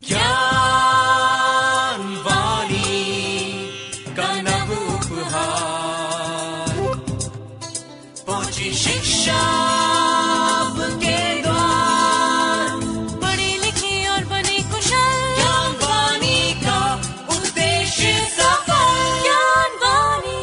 ज्ञान वाणी का नव उपहार, पहुंची शिक्षा के द्वार, पढ़े लिखे और बने कुशल, ज्ञान वाणी का उद्देश्य सफल। ज्ञान वाणी।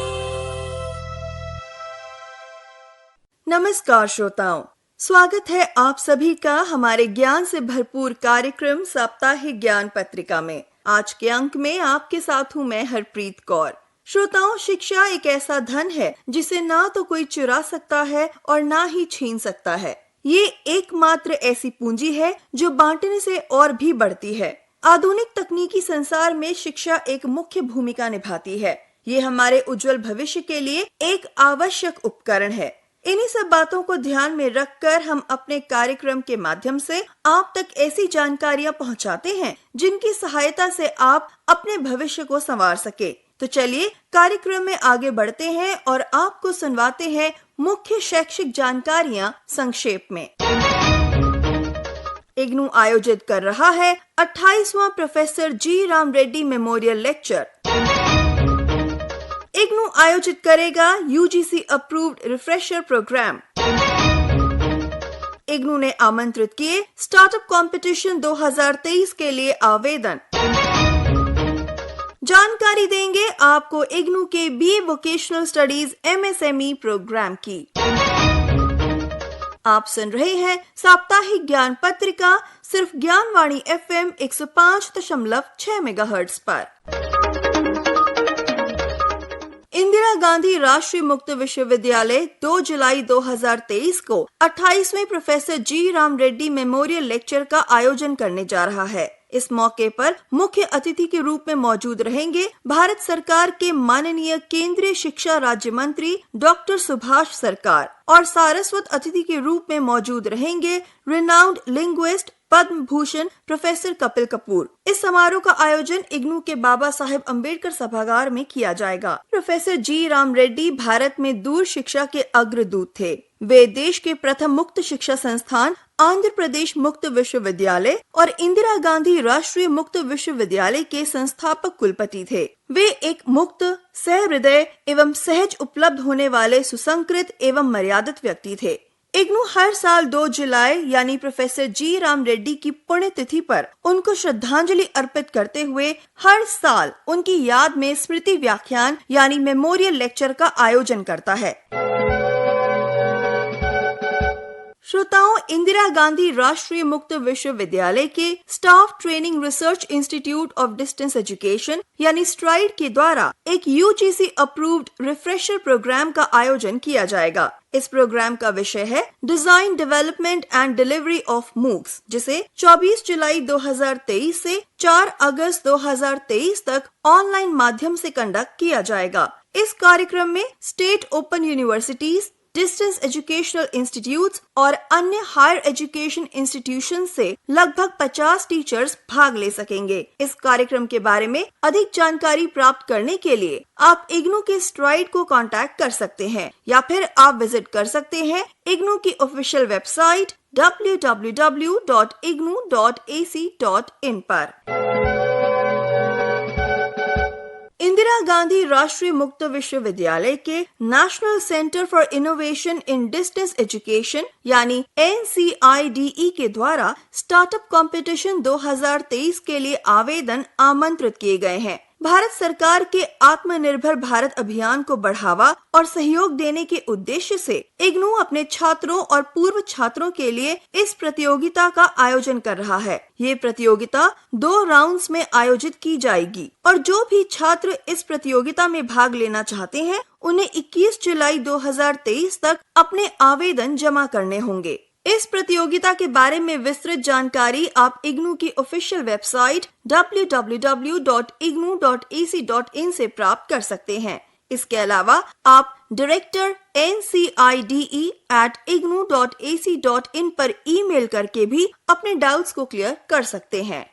नमस्कार श्रोताओं, स्वागत है आप सभी का हमारे ज्ञान से भरपूर कार्यक्रम साप्ताहिक ज्ञान पत्रिका में। आज के अंक में आपके साथ हूँ मैं हरप्रीत कौर। श्रोताओं, शिक्षा एक ऐसा धन है जिसे ना तो कोई चुरा सकता है और ना ही छीन सकता है। ये एकमात्र ऐसी पूंजी है जो बांटने से और भी बढ़ती है। आधुनिक तकनीकी संसार में शिक्षा एक मुख्य भूमिका निभाती है। ये हमारे उज्जवल भविष्य के लिए एक आवश्यक उपकरण है। इन्हीं सब बातों को ध्यान में रखकर हम अपने कार्यक्रम के माध्यम से आप तक ऐसी जानकारियां पहुंचाते हैं जिनकी सहायता से आप अपने भविष्य को संवार सके। तो चलिए कार्यक्रम में आगे बढ़ते हैं और आपको सुनवाते हैं मुख्य शैक्षिक जानकारियां संक्षेप में। इग्नू आयोजित कर रहा है 28वां professor G Ram Reddy memorial lecture. IGNOU आयोजित करेगा UGC approved refresher program. IGNOU ने आमंत्रित किए स्टार्टअप कंपटीशन 2023 के लिए आवेदन। जानकारी देंगे आपको इग्नू के BA vocational studies MSME program की। आप सुन रहे हैं साप्ताहिक ज्ञान पत्रिका सिर्फ ज्ञानवाणी FM 105.6 मेगाहर्ट्ज पर। इंदिरा गांधी राष्ट्रीय मुक्त विश्वविद्यालय 2 जुलाई 2023 को 28वें professor G Ram Reddy memorial lecture का आयोजन करने जा रहा है। इस मौके पर मुख्य अतिथि के रूप में मौजूद रहेंगे भारत सरकार के माननीय केंद्रीय शिक्षा राज्य मंत्री डॉक्टर सुभाष सरकार और सारस्वत अतिथि के रूप में मौजूद रहेंगे renowned linguist Padma Bhushan professor Kapil Kapoor. इस समारोह का आयोजन इग्नू के बाबा साहेब अम्बेडकर सभागार में किया जाएगा। प्रोफेसर जी राम रेड्डी भारत में दूर शिक्षा के अग्रदूत थे। वे देश के प्रथम मुक्त शिक्षा संस्थान आंध्र प्रदेश मुक्त विश्वविद्यालय और इंदिरा गांधी राष्ट्रीय मुक्त विश्वविद्यालय के संस्थापक कुलपति थे। वे एक मुक्त, सहृदय एवं सहज उपलब्ध होने वाले सुसंस्कृत एवं मर्यादित व्यक्ति थे। इग्नू हर साल 2 जुलाई यानी प्रोफेसर जी राम रेड्डी की पुण्यतिथि पर उनको श्रद्धांजलि अर्पित करते हुए हर साल उनकी याद में स्मृति व्याख्यान यानी मेमोरियल लेक्चर का आयोजन करता है। श्रोताओं, इंदिरा गांधी राष्ट्रीय मुक्त विश्वविद्यालय के staff training research institute of distance education यानी स्ट्राइड के द्वारा एक यूजीसी अप्रूव्ड रिफ्रेशर प्रोग्राम का आयोजन किया जाएगा। इस प्रोग्राम का विषय है design, development and delivery of MOOCs, जिसे 24 जुलाई 2023 से 4 अगस्त 2023 तक ऑनलाइन माध्यम से कंडक्ट किया जाएगा। इस कार्यक्रम में state open universities, distance educational institutes और अन्य हायर एजुकेशन इंस्टीट्यूशन से लगभग 50 टीचर्स भाग ले सकेंगे। इस कार्यक्रम के बारे में अधिक जानकारी प्राप्त करने के लिए आप इग्नू के स्ट्राइड को कांटेक्ट कर सकते हैं या फिर आप विजिट कर सकते हैं इग्नू की ऑफिशियल वेबसाइट www.ignu.ac.in पर। इंदिरा गांधी राष्ट्रीय मुक्त विश्वविद्यालय के national centre for innovation in distance education यानी NCIDE के द्वारा स्टार्टअप कंपटीशन 2023 के लिए आवेदन आमंत्रित किए गए हैं। भारत सरकार के आत्मनिर्भर भारत अभियान को बढ़ावा और सहयोग देने के उद्देश्य से इग्नू अपने छात्रों और पूर्व छात्रों के लिए इस प्रतियोगिता का आयोजन कर रहा है। ये प्रतियोगिता 2 राउंड्स में आयोजित की जाएगी और जो भी छात्र इस प्रतियोगिता में भाग लेना चाहते हैं उन्हें 21 जुलाई 2023 तक अपने आवेदन जमा करने होंगे। इस प्रतियोगिता के बारे में विस्तृत जानकारी आप इग्नू की ऑफिशियल वेबसाइट www.ignu.ac.in से प्राप्त कर सकते हैं। इसके अलावा आप डायरेक्टर ncide@ignu.ac.in पर ईमेल करके भी अपने डाउट्स को क्लियर कर सकते हैं।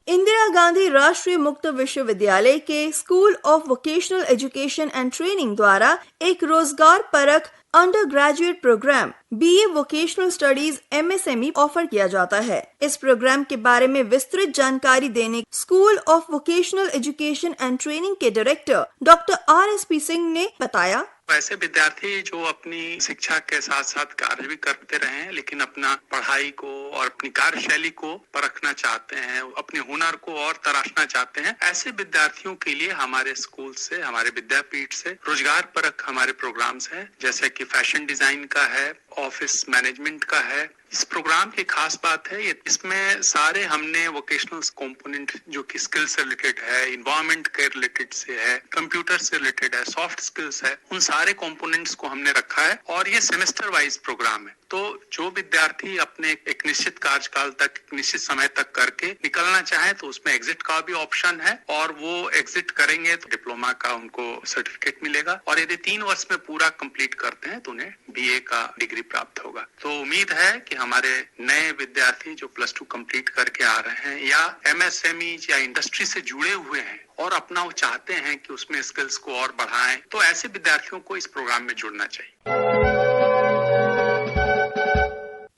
इंदिरा इंदिरा गांधी राष्ट्रीय मुक्त विश्वविद्यालय के school of vocational education and training द्वारा एक रोजगार परक under graduate program BA vocational studies MSME offer किया जाता है। इस प्रोग्राम के बारे में विस्तृत जानकारी देने school of vocational education and training के डायरेक्टर डॉक्टर RSP सिंह ने बताया, वैसे विद्यार्थी जो अपनी शिक्षा के साथ साथ कार्य भी करते रहे हैं, लेकिन अपना पढ़ाई को और अपनी कार्यशैली को परखना चाहते हैं, अपने हुनर को और तराशना चाहते हैं, ऐसे विद्यार्थियों के लिए हमारे स्कूल से, हमारे विद्यापीठ से रोजगार परख हमारे प्रोग्राम्स हैं, जैसे कि फैशन डिजाइन का है, ऑफिस मैनेजमेंट का है। इस प्रोग्राम की खास बात है इसमें सारे हमने वोकेशनल कंपोनेंट जो कि स्किल से रिलेटेड है, इन्वायरमेंट के रिलेटेड से है, कंप्यूटर से रिलेटेड है, सॉफ्ट स्किल्स है, उन सारे कंपोनेंट्स को हमने रखा है और ये सेमेस्टर वाइज प्रोग्राम है। तो जो विद्यार्थी अपने एक निश्चित कार्यकाल तक, एक निश्चित समय तक करके निकलना चाहे तो उसमें एग्जिट का भी ऑप्शन है और वो एग्जिट करेंगे तो डिप्लोमा का उनको सर्टिफिकेट मिलेगा और यदि 3 वर्ष में पूरा कंप्लीट करते हैं तो उन्हें BA का डिग्री प्राप्त होगा। तो उम्मीद है कि हमारे नए विद्यार्थी जो +2 कंप्लीट करके आ रहे हैं या MSME या इंडस्ट्री से जुड़े हुए हैं और अपना वो चाहते हैं कि उसमें स्किल्स को और बढ़ाएं, तो ऐसे विद्यार्थियों को इस प्रोग्राम में जुड़ना चाहिए।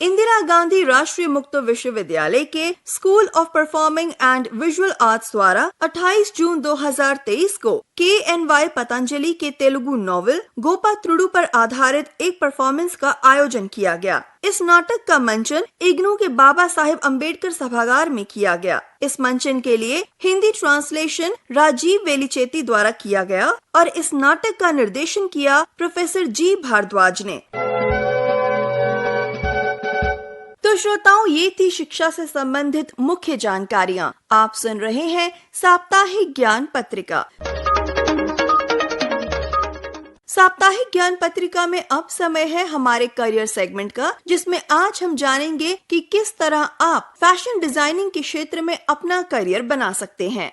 इंदिरा गांधी राष्ट्रीय मुक्त विश्वविद्यालय के school of performing and visual arts द्वारा 28 जून 2023 को KNY पतंजलि के तेलुगु नॉवेल गोपात्रुडु पर आधारित एक परफॉर्मेंस का आयोजन किया गया। इस नाटक का मंचन इग्नू के बाबा साहेब अम्बेडकर सभागार में किया गया। इस मंचन के लिए हिंदी ट्रांसलेशन राजीव वेलिचेती द्वारा किया गया और इस नाटक का निर्देशन किया प्रोफेसर G भारद्वाज ने। तो श्रोताओं, ये थी शिक्षा से संबंधित मुख्य जानकारियाँ। आप सुन रहे हैं साप्ताहिक ज्ञान पत्रिका। साप्ताहिक ज्ञान पत्रिका में अब समय है हमारे करियर सेगमेंट का, जिसमें आज हम जानेंगे कि किस तरह आप फैशन डिजाइनिंग के क्षेत्र में अपना करियर बना सकते हैं।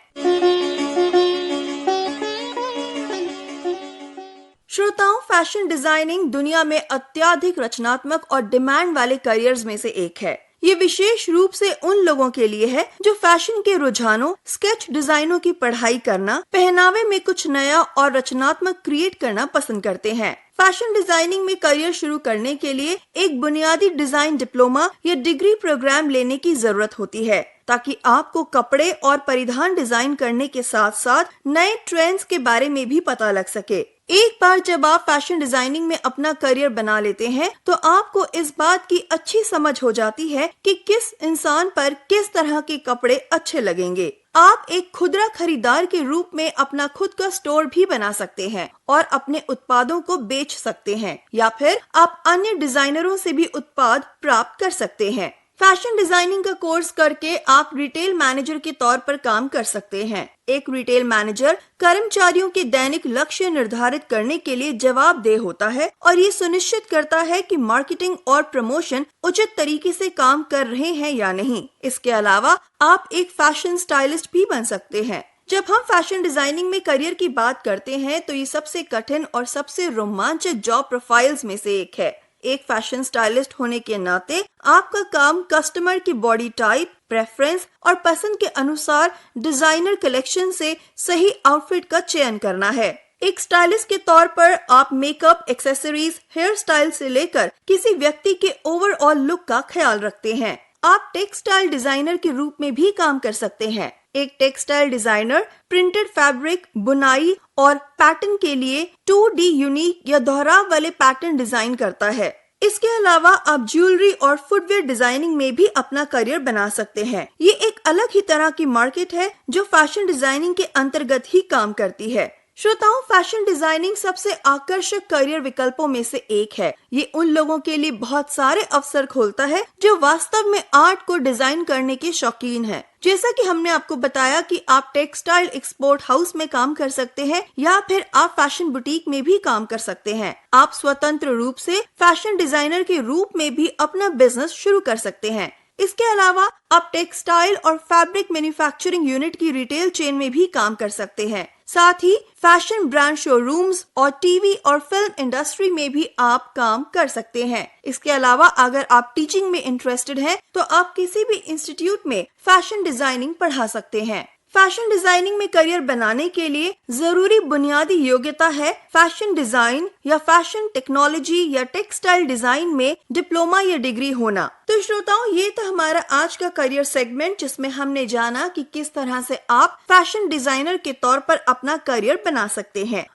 श्रोताओं, फैशन डिजाइनिंग दुनिया में अत्यधिक रचनात्मक और डिमांड वाले करियर्स में से एक है। ये विशेष रूप से उन लोगों के लिए है जो फैशन के रुझानों, स्केच डिजाइनों की पढ़ाई करना, पहनावे में कुछ नया और रचनात्मक क्रिएट करना पसंद करते हैं। फैशन डिजाइनिंग में करियर शुरू करने के लिए एक बुनियादी डिजाइन डिप्लोमा या डिग्री प्रोग्राम लेने की जरूरत होती है, ताकि आपको कपड़े और परिधान डिजाइन करने के साथ साथ नए ट्रेंड्स के बारे में भी पता लग सके। एक बार जब आप फैशन डिजाइनिंग में अपना करियर बना लेते हैं तो आपको इस बात की अच्छी समझ हो जाती है कि किस इंसान पर किस तरह के कपड़े अच्छे लगेंगे। आप एक खुदरा खरीदार के रूप में अपना खुद का स्टोर भी बना सकते हैं और अपने उत्पादों को बेच सकते हैं, या फिर आप अन्य डिजाइनरों से भी उत्पाद प्राप्त कर सकते हैं। फैशन डिजाइनिंग का कोर्स करके आप रिटेल मैनेजर के तौर पर काम कर सकते हैं। एक रिटेल मैनेजर कर्मचारियों के दैनिक लक्ष्य निर्धारित करने के लिए जवाबदेह होता है और ये सुनिश्चित करता है कि मार्केटिंग और प्रमोशन उचित तरीके से काम कर रहे हैं या नहीं। इसके अलावा आप एक फैशन स्टाइलिस्ट भी बन सकते हैं। जब हम फैशन डिजाइनिंग में करियर की बात करते हैं तो ये सबसे कठिन और सबसे रोमांचक जॉब प्रोफाइल्स में से एक है। एक फैशन स्टाइलिस्ट होने के नाते आपका काम कस्टमर की बॉडी टाइप, प्रेफरेंस और पसंद के अनुसार डिजाइनर कलेक्शन से सही आउटफिट का चयन करना है। एक स्टाइलिस्ट के तौर पर आप मेकअप, एक्सेसरीज, हेयर स्टाइल से लेकर किसी व्यक्ति के ओवरऑल लुक का ख्याल रखते हैं। आप टेक्सटाइल डिजाइनर के रूप में भी काम कर सकते हैं। एक टेक्सटाइल डिजाइनर प्रिंटेड फैब्रिक, बुनाई और पैटर्न के लिए 2D यूनिक या दोहराव वाले पैटर्न डिजाइन करता है। इसके अलावा आप ज्वेलरी और फुटवेयर डिजाइनिंग में भी अपना करियर बना सकते हैं। ये एक अलग ही तरह की मार्केट है जो फैशन डिजाइनिंग के अंतर्गत ही काम करती है। श्रोताओं, फैशन डिजाइनिंग सबसे आकर्षक करियर विकल्पों में से एक है। ये उन लोगों के लिए बहुत सारे अवसर खोलता है जो वास्तव में आर्ट को डिजाइन करने के शौकीन हैं। जैसा कि हमने आपको बताया कि आप टेक्सटाइल एक्सपोर्ट हाउस में काम कर सकते हैं या फिर आप फैशन बुटीक में भी काम कर सकते हैं। आप स्वतंत्र रूप से फैशन डिजाइनर के रूप में भी अपना बिजनेस शुरू कर सकते हैं। इसके अलावा आप टेक्सटाइल और फैब्रिक मैन्युफैक्चरिंग यूनिट की रिटेल चेन में भी काम कर सकते हैं। साथ ही फैशन ब्रांड शोरूम्स और टीवी और फिल्म इंडस्ट्री में भी आप काम कर सकते हैं। इसके अलावा अगर आप टीचिंग में इंटरेस्टेड हैं, तो आप किसी भी इंस्टीट्यूट में फैशन डिजाइनिंग पढ़ा सकते हैं। फैशन डिजाइनिंग में करियर बनाने के लिए जरूरी बुनियादी योग्यता है फैशन डिजाइन या फैशन टेक्नोलॉजी या टेक्सटाइल डिजाइन में डिप्लोमा या डिग्री होना। तो श्रोताओं, ये था हमारा आज का करियर सेगमेंट, जिसमें हमने जाना कि किस तरह से आप फैशन डिजाइनर के तौर पर अपना करियर बना सकते हैं।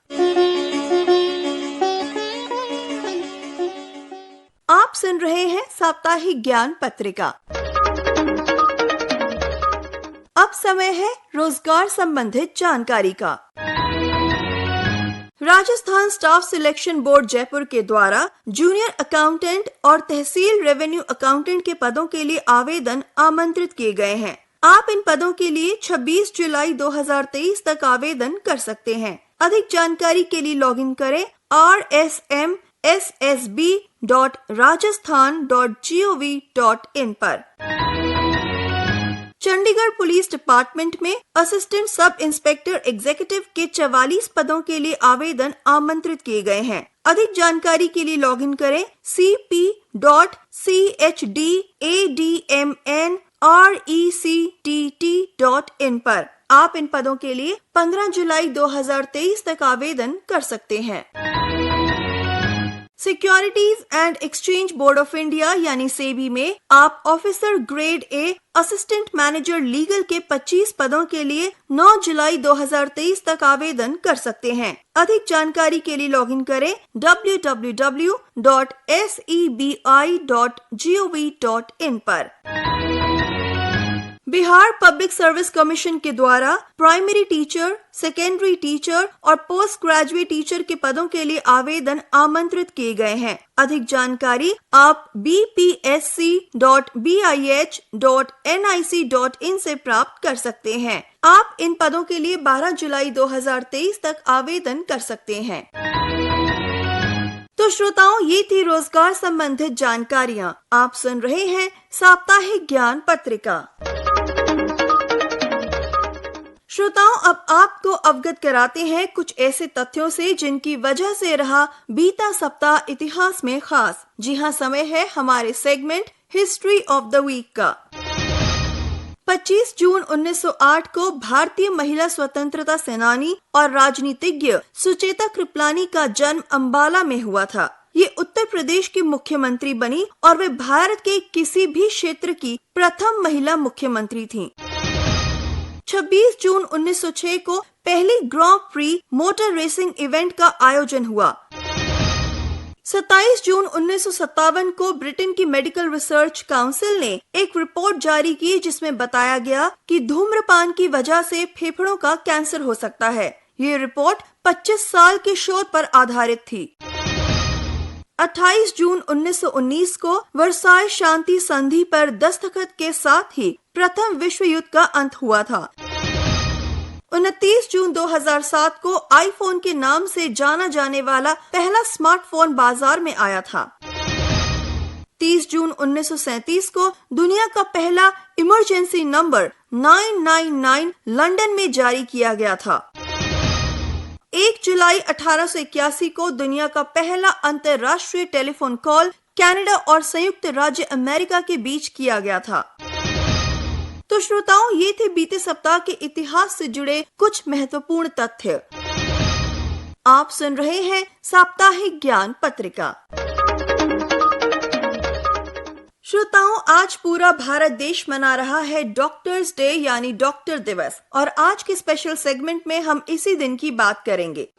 आप सुन रहे हैं साप्ताहिक ज्ञान पत्रिका। अब समय है रोजगार संबंधित जानकारी का। Rajasthan staff selection board Jaipur के द्वारा जूनियर अकाउंटेंट और तहसील रेवेन्यू अकाउंटेंट के पदों के लिए आवेदन आमंत्रित किए गए हैं। आप इन पदों के लिए 26 जुलाई 2023 तक आवेदन कर सकते हैं। अधिक जानकारी के लिए लॉगिन करें rsmssb.rajasthan.gov.in पर। चंडीगढ़ पुलिस डिपार्टमेंट में असिस्टेंट सब इंस्पेक्टर एग्जीक्यूटिव के 44 पदों के लिए आवेदन आमंत्रित किए गए हैं। अधिक जानकारी के लिए लॉगिन करें cp.chdadmnrectt.in पर। आप इन पदों के लिए 15 जुलाई 2023 तक आवेदन कर सकते हैं। Securities and exchange board of India यानी सेबी में आप officer grade A assistant manager legal के 25 पदों के लिए 9 जुलाई 2023 तक आवेदन कर सकते हैं। अधिक जानकारी के लिए लॉगिन करें www.sebi.gov.in पर। बिहार पब्लिक सर्विस कमीशन के द्वारा प्राइमरी टीचर, सेकेंडरी टीचर और पोस्ट ग्रेजुएट टीचर के पदों के लिए आवेदन आमंत्रित किए गए हैं। अधिक जानकारी आप bpsc.bih.nic.in से प्राप्त कर सकते हैं। आप इन पदों के लिए 12 जुलाई 2023 तक आवेदन कर सकते हैं। तो श्रोताओं, ये थी रोजगार संबंधित जानकारियाँ। आप सुन रहे हैं साप्ताहिक ज्ञान पत्रिका। श्रोताओं, अब आपको अवगत कराते हैं कुछ ऐसे तथ्यों से जिनकी वजह से रहा बीता सप्ताह इतिहास में खास। जी हाँ, समय है हमारे segment history of the week का। 25 जून 1908 को भारतीय महिला स्वतंत्रता सेनानी और राजनीतिज्ञ सुचेता कृपलानी का जन्म अंबाला में हुआ था। ये उत्तर प्रदेश की मुख्यमंत्री बनी और वे भारत के किसी भी क्षेत्र की प्रथम महिला मुख्यमंत्री थीं। 26 जून 1906 को पहली ग्रां प्री मोटर रेसिंग इवेंट का आयोजन हुआ। 27 जून 1957 को ब्रिटेन की मेडिकल रिसर्च काउंसिल ने एक रिपोर्ट जारी की जिसमें बताया गया कि धूम्रपान की वजह से फेफड़ों का कैंसर हो सकता है। ये रिपोर्ट 25 साल के शोध पर आधारित थी। 28 जून 1919 को वर्साय शांति संधि पर दस्तखत के साथ ही प्रथम विश्व युद्ध का अंत हुआ था। 29 जून 2007 को आईफोन के नाम से जाना जाने वाला पहला स्मार्टफोन बाजार में आया था। 30 जून 1937 को दुनिया का पहला इमरजेंसी नंबर 999 लंदन में जारी किया गया था। 1 जुलाई 1881 को दुनिया का पहला अंतर्राष्ट्रीय टेलीफोन कॉल कनाडा और संयुक्त राज्य अमेरिका के बीच किया गया था। तो श्रोताओं, ये थे बीते सप्ताह के इतिहास से जुड़े कुछ महत्वपूर्ण तथ्य। आप सुन रहे हैं साप्ताहिक ज्ञान पत्रिका। श्रोताओं, आज पूरा भारत देश मना रहा है डॉक्टर्स डे यानी डॉक्टर दिवस, और आज के स्पेशल सेगमेंट में हम इसी दिन की बात करेंगे।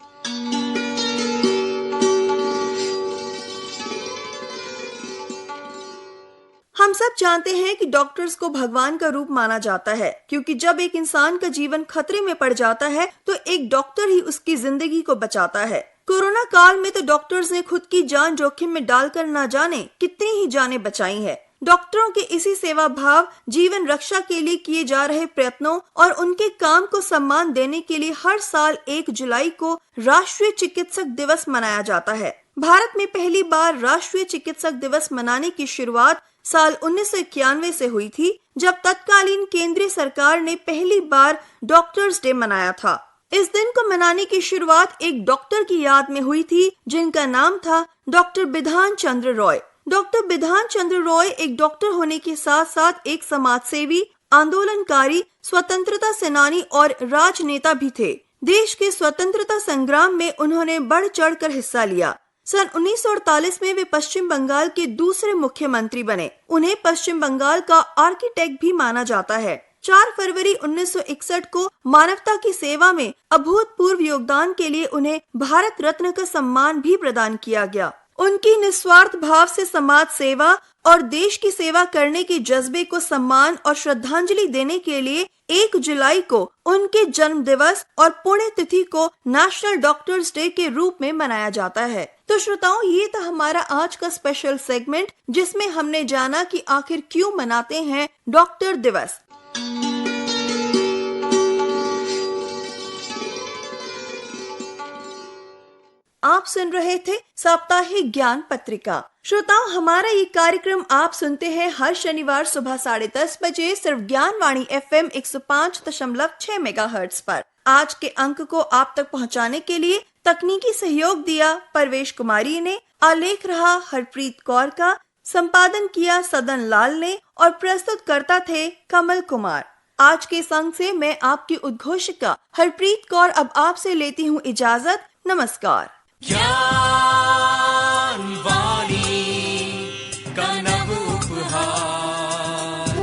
हम सब जानते हैं कि डॉक्टर्स को भगवान का रूप माना जाता है, क्योंकि जब एक इंसान का जीवन खतरे में पड़ जाता है तो एक डॉक्टर ही उसकी जिंदगी को बचाता है। कोरोना काल में तो डॉक्टर्स ने खुद की जान जोखिम में डालकर न जाने कितनी ही जानें बचाई है। डॉक्टरों के इसी सेवा भाव, जीवन रक्षा के लिए किए जा रहे प्रयत्नों और उनके काम को सम्मान देने के लिए हर साल 1 जुलाई को राष्ट्रीय चिकित्सक दिवस मनाया जाता है। भारत में पहली बार राष्ट्रीय चिकित्सक दिवस मनाने की शुरुआत साल 1991 से हुई थी, जब तत्कालीन केंद्रीय सरकार ने पहली बार डॉक्टर्स डे मनाया था। इस दिन को मनाने की शुरुआत एक डॉक्टर की याद में हुई थी जिनका नाम था डॉक्टर बिधान चंद्र रॉय। डॉक्टर बिधान चंद्र रॉय एक डॉक्टर होने के साथ साथ एक समाज सेवी, आंदोलनकारी, स्वतंत्रता सेनानी और राजनेता भी थे। देश के स्वतंत्रता संग्राम में उन्होंने बढ़ चढ़कर हिस्सा लिया। सन 1948 में वे पश्चिम बंगाल के दूसरे मुख्यमंत्री बने। उन्हें पश्चिम बंगाल का आर्किटेक्ट भी माना जाता है। 4 फरवरी 1961 को मानवता की सेवा में अभूतपूर्व योगदान के लिए उन्हें भारत रत्न का सम्मान भी प्रदान किया गया। उनकी निस्वार्थ भाव से समाज सेवा और देश की सेवा करने के जज्बे को सम्मान और श्रद्धांजलि देने के लिए 1 जुलाई को उनके जन्म दिवस और पुण्यतिथि को नेशनल डॉक्टर्स डे के रूप में मनाया जाता है। तो श्रोताओं, ये था हमारा आज का स्पेशल सेगमेंट जिसमें हमने जाना कि आखिर क्यों मनाते हैं डॉक्टर दिवस। आप सुन रहे थे साप्ताहिक ज्ञान पत्रिका। श्रोताओं, हमारा ये कार्यक्रम आप सुनते हैं हर शनिवार सुबह 10:30 बजे सिर्फ ज्ञानवाणी FM 105.6 मेगाहर्ट्ज पर। आज के अंक को आप तक पहुंचाने के लिए तकनीकी सहयोग दिया परवेश कुमारी ने, आलेख रहा हरप्रीत कौर का, संपादन किया सदन लाल ने और प्रस्तुत करता थे कमल कुमार। आज के संग से मैं आपकी उद्घोषिका हरप्रीत कौर अब आपसे लेती हूँ इजाजत। नमस्कार। ज्ञानवाणी का नव उपहार,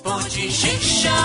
पहुंची शिक्षा